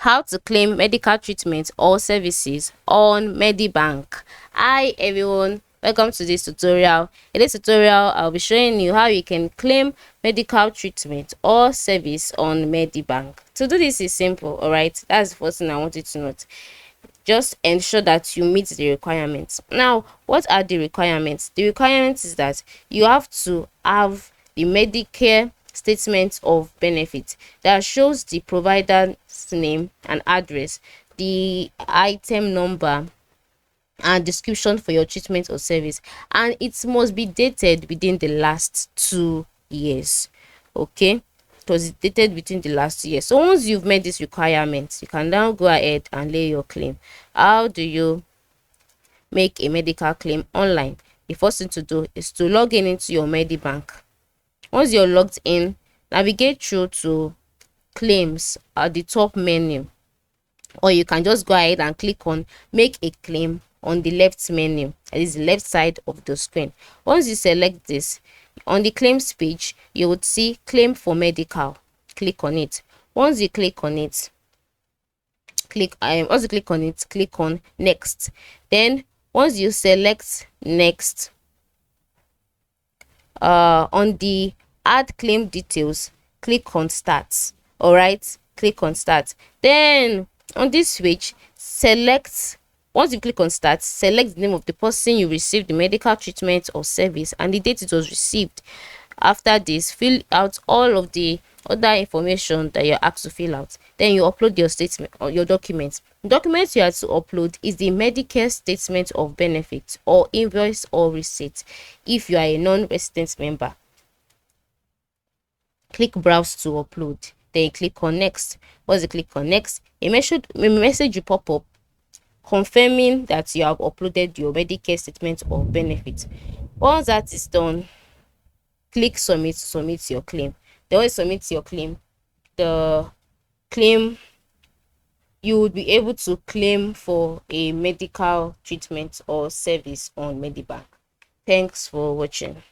How to claim medical treatment or services on Medibank. Hi everyone, welcome to this tutorial. In this tutorial, I'll be showing you how you can claim medical treatment or service on Medibank. To do this is simple, alright? That's the first thing I want you to note. Just ensure that you meet the requirements. Now, what are the requirements? The requirements is that you have to have the Medicare statement of benefit that shows the provider's name and address, the item number, and description for your treatment or service, and it must be dated within the last 2 years. Okay, because it's dated within the last year. So once you've met these requirements, you can now go ahead and lay your claim. How do you make a medical claim online? The first thing to do is to log in into your Medibank. Once you're logged in, navigate through to claims at the top menu, or you can just go ahead and click on make a claim on the left menu, that is the left side of the screen. Once you select this, on the claims page you would see claim for medical. Click on it. Once you click on it, click on next. Then once you select next, on the add claim details, click on start. All right, click on start. Then on this switch, once you click on start, select the name of the person you received the medical treatment or service and the date it was received. After this, fill out all of the other information that you're asked to fill out. Then you upload your statement or your documents. The documents you have to upload is the Medicare statement of benefits or invoice or receipt if you are a non-resident member. Click browse to upload. Then you click on next. Once you click on next, a message will pop up confirming that you have uploaded your Medicare statement of benefits. Once that is done, click submit to submit your claim. Then when you submit your claim, you would be able to claim for a medical treatment or service on Medibank. Thanks for watching.